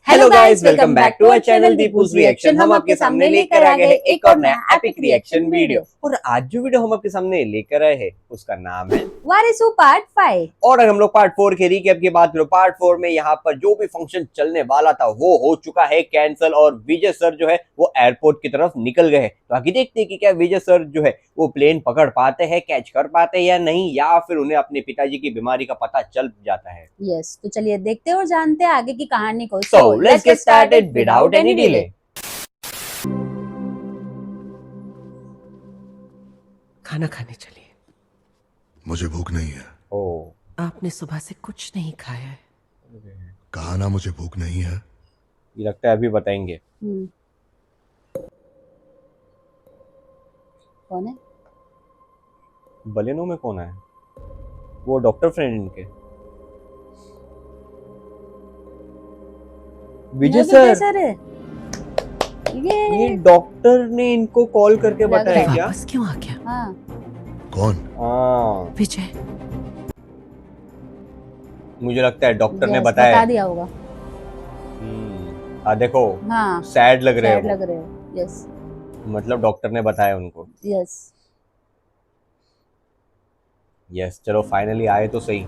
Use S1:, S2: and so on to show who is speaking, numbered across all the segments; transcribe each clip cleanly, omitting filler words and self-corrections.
S1: Hello guys, welcome back to our channel Deepu's reaction. हम आपके सामने लेकर आ गए हैं एक और नया एपिक रिएक्शन वीडियो।
S2: और आज जो वीडियो हम आपके सामने लेकर आए हैं उसका नाम है
S1: वारिसू पार्ट 5।
S2: और अगर हम लोग पार्ट 4 के रिकैप की बात करें, पार्ट 4 में यहाँ पर जो भी फंक्शन चलने वाला था वो हो चुका है कैंसिल और विजय सर जो है वो एयरपोर्ट की तरफ निकल गए हैं। तो आगे देखते हैं कि क्या विजय सर जो है वो प्लेन पकड़ पाते हैं, कैच कर पाते हैं या नहीं, या फिर उन्हें अपने पिताजी की बीमारी का पता चल जाता है।
S1: यस, तो चलिए देखते हैं और जानते हैं आगे की कहानी को।
S2: So let's get started without any delay.
S3: खाना खाने चलिए।
S4: मुझे भूख नहीं है।
S2: ओह,
S3: आपने सुबह से कुछ नहीं खाया है।
S4: कहा ना मुझे भूख नहीं है।
S2: ये लगता है अभी बताएंगे।
S1: कौन है?
S2: बलेनो में कौन है? वो डॉक्टर फ्रेंड इनके विजय सर
S1: है
S2: ये डॉक्टर ने इनको कॉल करके बताया क्या?
S3: वापस क्यों आ गया?
S1: हाँ,
S4: कौन?
S2: हाँ,
S3: विजय
S2: मुझे लगता है डॉक्टर ने
S1: yes,
S2: बताया।
S1: बता दिया होगा।
S2: देखो
S1: हाँ,
S2: सैड लग रहे
S1: sad
S2: हैं
S1: लग रहे हो। यस
S2: मतलब डॉक्टर ने बताया उनको।
S1: यस,
S2: यस, चलो फाइनली आए तो सही।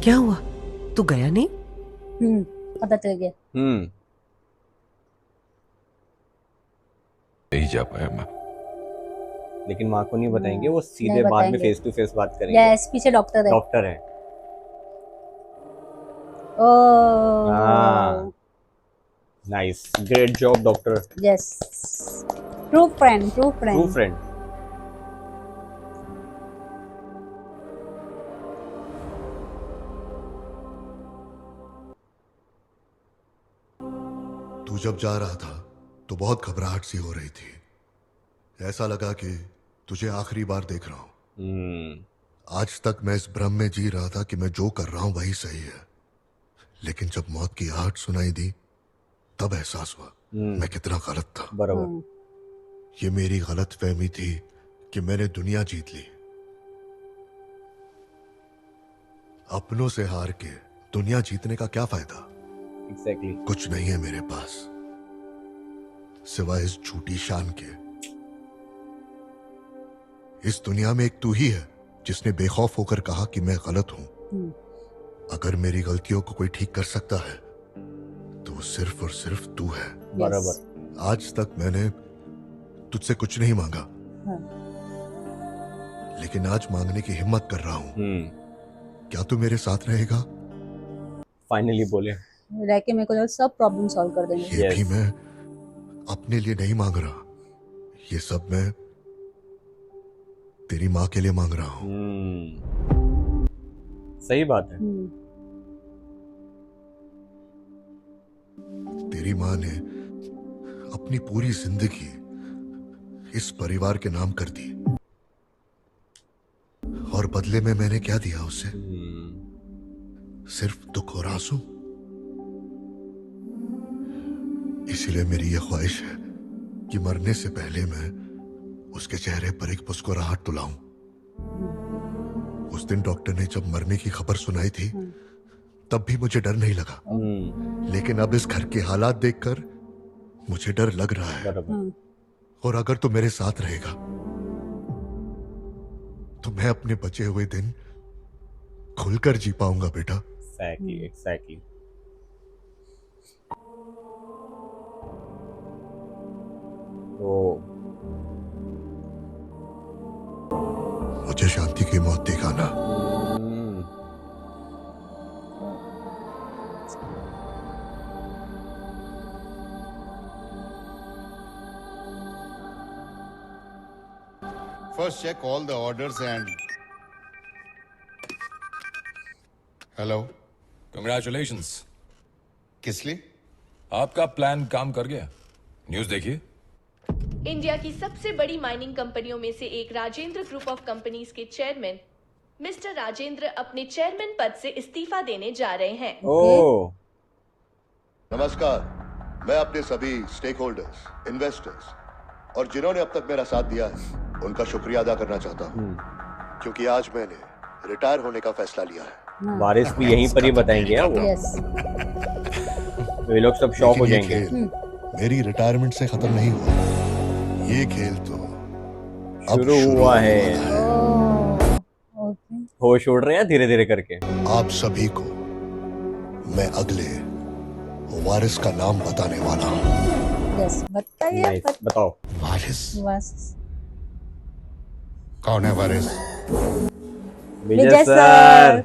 S3: क्या हुआ? तू गया नहीं?
S1: पता चल गया।
S4: नहीं जा पाया मैं।
S2: लेकिन माँ को नहीं बताएंगे, वो सीधे
S1: नहीं
S2: बाद में
S1: बताएंगे।
S2: फेस टू फेस बात करेंगे।
S1: यस, पीछे डॉक्टर है।
S2: डॉक्टर है।
S1: Oh
S2: nice, great job doctor.
S1: Yes, true friend, true
S2: true
S1: friend.
S2: Friend.
S4: तू जब जा रहा था तो बहुत घबराहट सी हो रही थी। ऐसा लगा कि तुझे आखिरी बार देख रहा हूं। आज तक मैं इस भ्रम में जी रहा था कि मैं जो कर रहा हूं वही सही है, लेकिन जब मौत की आहट सुनाई दी तब एहसास हुआ मैं कितना गलत था।
S2: बराबर।
S4: ये मेरी गलत फहमी थी कि मैंने दुनिया जीत ली। अपनों से हार के दुनिया जीतने का क्या फायदा?
S2: एग्जैक्टली।
S4: कुछ नहीं है मेरे पास सिवाय इस झूठी शान के। इस दुनिया में एक तू ही है जिसने बेखौफ होकर कहा कि मैं गलत हूं। अगर मेरी गलतियों को कोई ठीक कर सकता है तो वो सिर्फ और सिर्फ तू है।
S2: बराबर।
S4: आज तक मैंने तुझसे कुछ नहीं मांगा, लेकिन आज मांगने की हिम्मत कर रहा हूं। क्या तू मेरे साथ रहेगा?
S2: फाइनली बोले।
S1: रह के मेरे को सब प्रॉब्लम सॉल्व कर देंगे।
S4: ये भी मैं अपने लिए नहीं मांग रहा, ये सब मैं तेरी माँ के लिए मांग रहा हूं।
S2: सही बात है।
S4: तेरी माँ ने अपनी पूरी जिंदगी इस परिवार के नाम कर दी, और बदले में मैंने क्या दिया उसे? सिर्फ दुख और आंसू। इसीलिए मेरी यह ख्वाहिश है कि मरने से पहले मैं उसके चेहरे पर एक मुस्कुराहट तो लाऊं। उस दिन डॉक्टर ने जब मरने की खबर सुनाई थी तब भी मुझे डर नहीं लगा, लेकिन अब इस घर के हालात देखकर मुझे डर लग रहा है। और अगर तू मेरे साथ रहेगा तो मैं अपने बचे हुए दिन खुलकर जी पाऊंगा बेटा।
S2: एग्जैक्टली।
S4: मुझे शांति की मौत दिखाना।
S5: First check all the orders and... Hello?
S6: Congratulations.
S5: किस लिए?
S6: आपका प्लान काम कर गया। न्यूज़ देखिए।
S7: इंडिया की सबसे बड़ी माइनिंग कंपनियों में से एक राजेंद्र ग्रुप ऑफ कंपनीज के चेयरमैन मिस्टर राजेंद्र अपने चेयरमैन पद से इस्तीफा देने जा रहे हैं।
S4: नमस्कार, मैं अपने सभी स्टेक होल्डर्स, इन्वेस्टर्स
S5: और जिन्होंने अब तक मेरा साथ दिया है उनका शुक्रिया अदा करना चाहता हूँ, क्योंकि आज मैंने रिटायर होने का फैसला लिया है।
S2: वारिस भी यहीं पर ही बताएंगे हाँ वो,
S1: यस
S2: तो ये लोग सब शॉक हो
S5: लेकिन ये
S2: जाएंगे।
S5: खेल मेरी रिटायरमेंट से खत्म नहीं हुआ। ये खेल तो अब
S2: शुरू हुआ है।
S5: होने वाला है।
S1: ओके
S2: होश उड़ रहे हैं धीरे धीरे करके।
S5: आप सभी को मैं अगले वारिस का नाम बताने वाला हूँ।
S1: यस बताइए
S2: नाइस, बताओ।
S5: वारिस
S1: बस
S5: कौन है वारिस?
S1: विजय सर।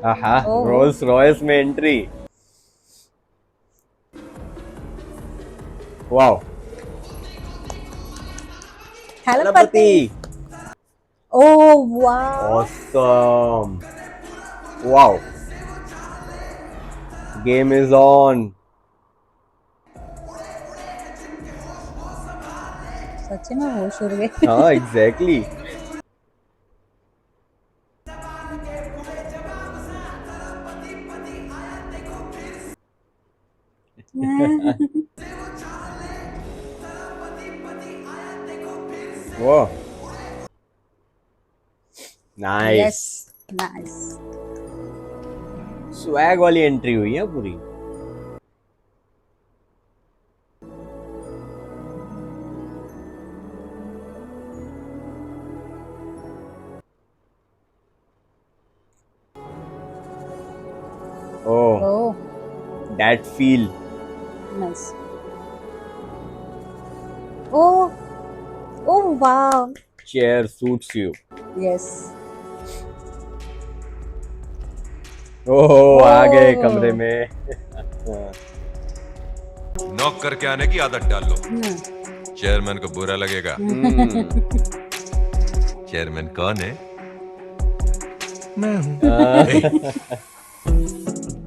S2: आहा,
S1: ओह।
S2: रोल्स रॉयस में एंट्री। वाओ,
S1: थलपति। ओह वाह
S2: awesome, wow, game is on.
S1: सच में होश उड़ गए।
S2: हाँ एग्जैक्टली। वो नाइस,
S1: यस नाइस।
S2: स्वैग वाली एंट्री हुई है पूरी। Oh,
S1: oh
S2: that feel.
S1: Nice. Oh oh वाह
S2: chair suits you.
S1: Yes.
S2: Oh, आ गए
S1: ओह।
S2: कमरे में।
S6: नॉक करके आने की आदत डाल लो, चेयरमैन को बुरा लगेगा। चेयरमैन कौन है? मैं हूं।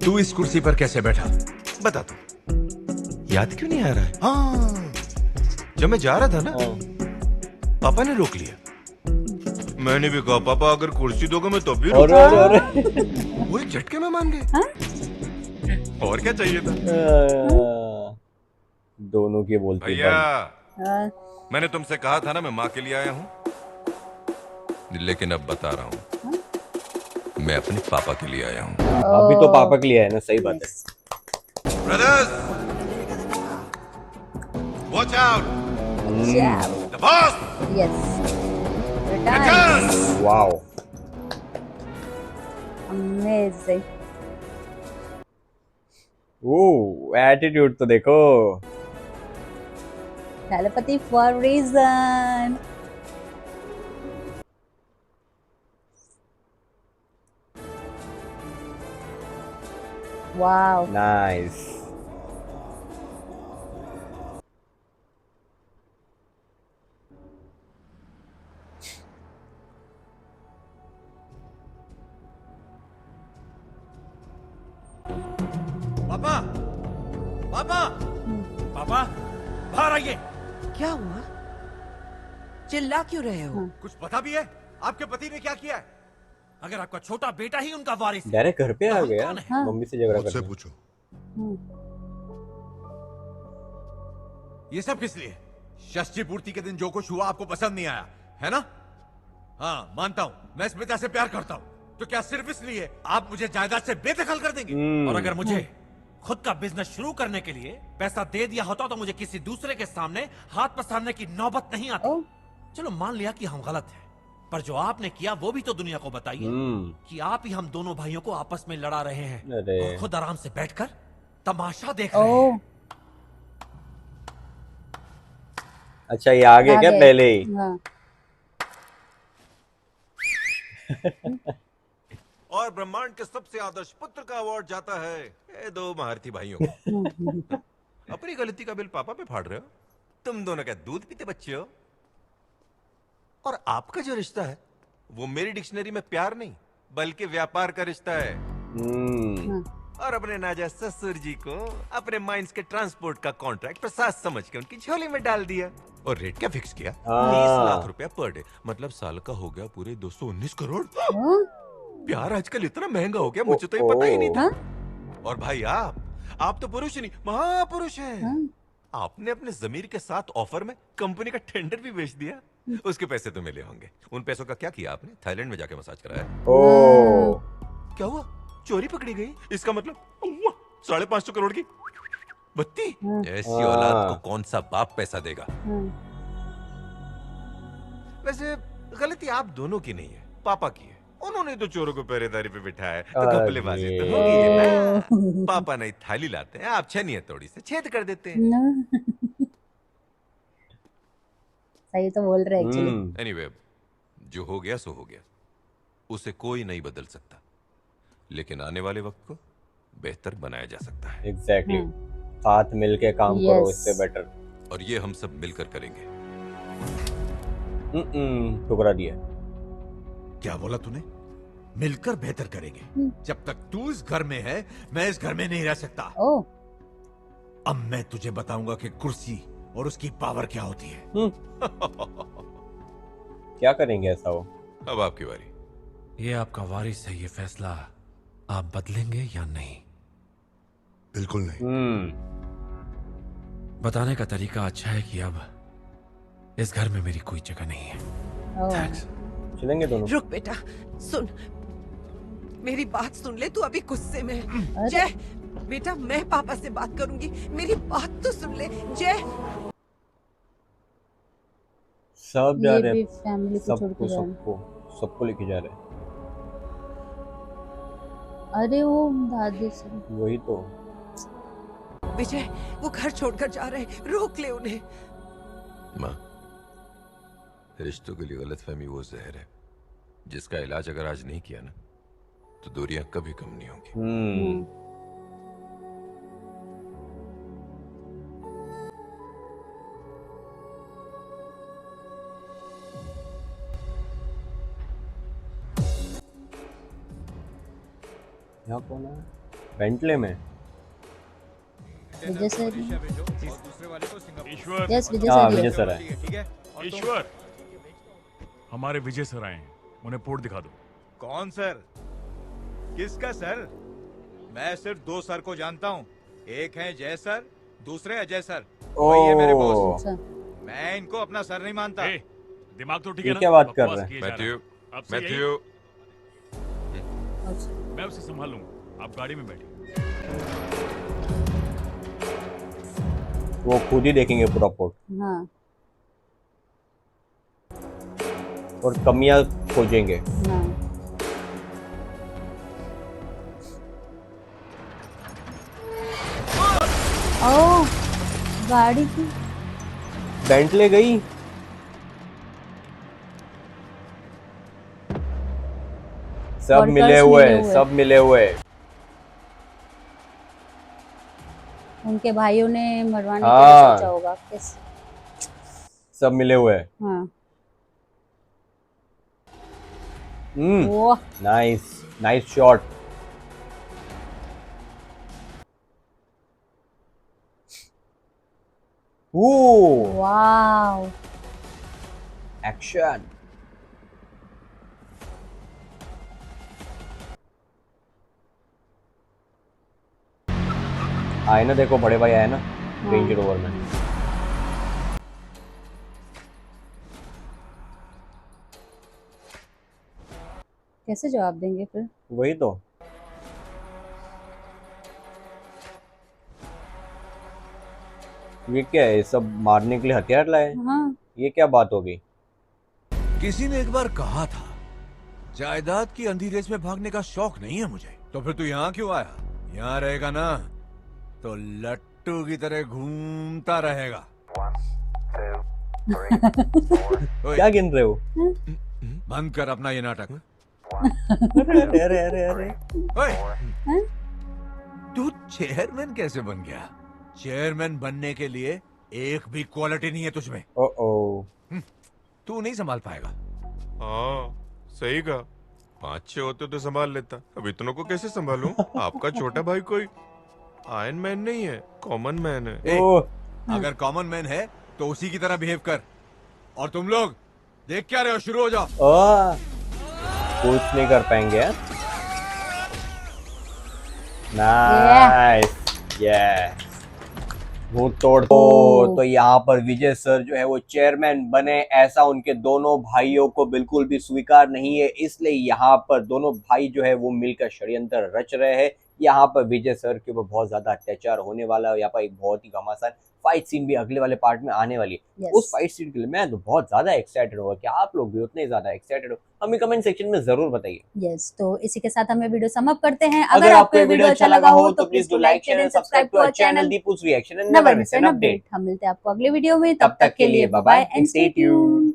S6: तू इस कुर्सी पर कैसे बैठा बता तू, याद क्यों नहीं आ रहा है? हाँ, जब मैं जा रहा था ना पापा ने रोक लिया। मैंने भी कहा पापा अगर कुर्सी दोगे मैं तब भी
S2: और
S6: वो एक झटके में मान गए। और क्या चाहिए था?
S2: दोनों के बोलते
S6: भैया
S1: हाँ,
S6: मैंने तुमसे कहा था ना मैं माँ के लिए आया हूँ, लेकिन अब बता रहा हूँ मैं अपने पापा के लिए आया हूँ।
S2: अभी तो पापा के लिए है ना, सही बात है।
S6: Brothers watch out,
S1: Ciao.
S6: The boss
S1: Yes. Returns.
S2: Wow,
S1: Amazing.
S2: Oh attitude तो देखो।
S1: Telepathy for reason. Wow.
S2: Nice.
S8: पापा पापा पापा बाहर आइए।
S3: क्या हुआ? चिल्ला क्यों रहे हो?
S8: कुछ पता भी है आपके पति ने क्या किया है? अगर आपका छोटा बेटा ही उनका वारिस है,
S2: डायरेक्ट घर पे आ
S8: हम
S2: गया,
S8: कौन है?
S1: हाँ।
S2: मम्मी से झगड़ा
S5: मुझसे
S2: करने।
S5: पूछो।
S8: ये सब किस लिए? षष्ठी पूर्ति के दिन जो कुछ हुआ आपको पसंद नहीं आया है ना? हाँ मानता हूँ मैं इस पिता से प्यार करता हूँ, तो क्या सिर्फ इसलिए आप मुझे जायदाद से बेदखल कर देंगे? और अगर मुझे खुद का बिजनेस शुरू करने के लिए पैसा दे दिया होता तो मुझे किसी दूसरे के सामने हाथ पसारने की नौबत नहीं आती।
S1: ओह।
S8: चलो मान लिया कि हम गलत हैं, पर जो आपने किया वो भी तो दुनिया को बताइए कि आप ही हम दोनों भाइयों को आपस में लड़ा रहे हैं
S2: अरे।
S8: और खुद आराम से बैठकर तमाशा देख रहे हैं।
S1: Oh.
S2: अच्छा ये आ गया क्या
S1: आगे।
S2: पहले ही?
S1: हाँ.
S6: और ब्रह्मांड के सबसे आदर्श पुत्र का अवार्ड जाता है ये दो महारथी भाइयों को। अपनी गलती का बिल पापा पे फाड़ रहे हो? तुम दोनों क्या दूध पीते बच्चे हो? और आपका जो रिश्ता है वो मेरी डिक्शनरी में प्यार नहीं बल्कि व्यापार का रिश्ता है। और अपने नाजा ससुर जी को अपने माइंस के ट्रांसपोर्ट का कॉन्ट्रैक्ट प्रसाद समझ के उनकी झोली में डाल दिया। और रेट क्या फिक्स किया? 30 लाख रुपया पर डे, मतलब साल का हो गया पूरे 219 करोड़। प्यार आजकल इतना महंगा हो गया, मुझे तो ये पता ही नहीं था। और भाई आप तो पुरुष ही नहीं महापुरुष हैं। आपने अपने जमीर के साथ ऑफर में कंपनी का टेंडर भी बेच दिया। उसके पैसे तो मिले होंगे। उन पैसों का क्या किया आपने? थाईलैंड में जाके मसाज कराया?
S2: ओ
S6: क्या हुआ? चोरी पकड़ी गई? इसका मतलब 550 करोड़ की बत्ती। ऐसी औलाद को कौन सा बाप पैसा देगा? वैसे गलती आप दोनों की नहीं है, पापा की है। उन्होंने तो चोरों को पहरेदारी पे बिठाया, तो घपलेबाजी तो होगी ही ना। पापा नहीं थाली लाते हैं, आप छेनी हथौड़ी से छेद कर देते हैं।
S1: सही तो बोल रहे एक्चुअली।
S6: एनीवे, जो हो गया सो हो गया, उसे कोई नहीं बदल सकता, लेकिन आने वाले वक्त को बेहतर बनाया जा सकता है।
S2: एग्जैक्टली। साथ मिलके काम करो, इससे बेटर।
S6: और ये हम सब मिलकर करेंगे।
S2: ठुकरा दिया।
S8: क्या बोला तूने? मिलकर बेहतर करेंगे। जब तक तू इस घर में है, मैं इस घर में नहीं रह सकता। अब मैं तुझे बताऊंगा कि कुर्सी और उसकी पावर क्या होती है।
S2: क्या करेंगे ऐसा वो?
S6: अब आपकी बारी।
S9: ये आपका वारिस है, ये फैसला आप बदलेंगे या नहीं?
S4: बिल्कुल नहीं।
S9: बताने का तरीका अच्छा है कि अब इस घर में मेरी कोई जगह नहीं है। थैंक्स।
S2: चलेंगे दोनों।
S3: रुक बेटा, सुन, मेरी बात सुन ले। तू अभी गुस्से में है। जय बेटा, मैं पापा से बात करूंगी, मेरी बात तो सुन ले। जय
S2: सब जा रहे हैं,
S1: फैमिली को छोड़ के जा रहे हैं।
S2: सबको लेके जा रहे हैं।
S1: अरे वो दादी से
S2: वही तो।
S3: विजय, वो घर छोड़कर जा रहे हैं, रोक ले उन्हें।
S6: माँ, रिश्तों के लिए गलतफहमी वो जहर है जिसका इलाज अगर आज नहीं किया ना, तो दूरियां कभी कम नहीं होंगी।
S2: यहाँ कौन है? बेंटले में।
S1: विजय सर।
S10: ईश्वर।
S1: यस विजय
S2: हाँ
S1: सर।
S2: विजय सर है।
S10: ईश्वर, हमारे विजय सर आए हैं, उन्हें पोर्ट दिखा दो।
S8: कौन सर? किसका सर? मैं सिर्फ 2 सर को जानता हूँ। एक है जय सर, दूसरे अजय सर। वही है मेरे बॉस। मैं इनको अपना सर नहीं मानता।
S10: दिमाग तो ठीक है
S2: ये
S10: ना?
S2: क्या बात कर
S10: बकवास
S2: रहे हैं?
S10: किए जा रहे हैं।
S6: मैथ्यू,
S10: अब से यही-
S6: मैथ्यू,
S10: मैं उसे संभाल लूंगा, आप गाड़ी में बैठिए।
S2: वो खुद ही देखेंगे पूरा पोर्ट
S1: हाँ
S2: और कमियां खोजेंगे।
S1: हाँ। ओह, गाड़ी की
S2: बेंटले गई। सब
S1: Workers
S2: मिले हुए
S1: मिले
S2: हैं,
S1: हुए।
S2: सब मिले हुए हैं।
S1: उनके भाइयों ने मरवाने के
S2: हाँ।
S1: लिए सोचा होगा। कैसे?
S2: सब मिले हुए हैं।
S1: हाँ।
S2: वाह, नाइस नाइस शॉट।
S1: वाव,
S2: एक्शन। आए ना, देखो बड़े भाई आए ना रेंज रोवर में।
S1: कैसे जवाब देंगे फिर?
S2: वही तो। ये क्या है? सब मारने के लिए हथियार लाए?
S1: हाँ।
S2: ये क्या बात हो गई?
S8: किसी ने एक बार कहा था, जायदाद की अंधी रेस में भागने का शौक नहीं है मुझे। तो फिर तू यहाँ क्यों आया? यहाँ रहेगा ना तो लट्टू की तरह घूमता रहेगा। ओए,
S2: क्या गिन रहे हो?
S8: बंद कर अपना ये नाटक।
S2: अरे अरे अरे अरे।
S8: ओए, तू चेयरमैन कैसे बन गया? चेयरमैन बनने के लिए एक भी क्वालिटी नहीं है तुझमें।
S2: ओ
S8: तू नहीं संभाल पाएगा।
S6: हाँ सही कहा। 5-6 होते तो संभाल लेता, अब इतनों को कैसे संभालूं? आपका छोटा भाई कोई आयरन मैन नहीं है, कॉमन मैन है।
S8: ए, अगर कॉमन मैन है तो उसी की तरह बिहेव कर। और तुम लोग देख क्या रहे हो? शुरू हो जाओ।
S2: कुछ नहीं कर पाएंगे। नाइस, यस वो तोड़ तो यहाँ पर विजय सर जो है वो चेयरमैन बने, ऐसा उनके दोनों भाइयों को बिल्कुल भी स्वीकार नहीं है, इसलिए यहाँ पर दोनों भाई जो है वो मिलकर षड्यंत्र रच रहे हैं। यहाँ पर विजय सर के ऊपर बहुत ज्यादा अत्याचार होने वाला है। यहाँ पर एक बहुत ही घमासान फाइट सीन भी अगले वाले पार्ट में आने वाली है। उस फाइट सीन के लिए मैं तो बहुत ज्यादा एक्साइटेड हुआ। क्या आप लोग भी उतने ज्यादा एक्साइटेड हो? हमें कमेंट सेक्शन में जरूर बताइए।
S1: यस, तो इसी के साथ हमें वीडियो सम अप करते हैं। अगर आपको ये वीडियो अच्छा लगा हो तो please do like, share, subscribe to our channel
S2: Deepu's reaction and
S1: never miss an update. हम मिलते हैं आपको अगले वीडियो में, तब तक के लिए bye bye and stay tuned.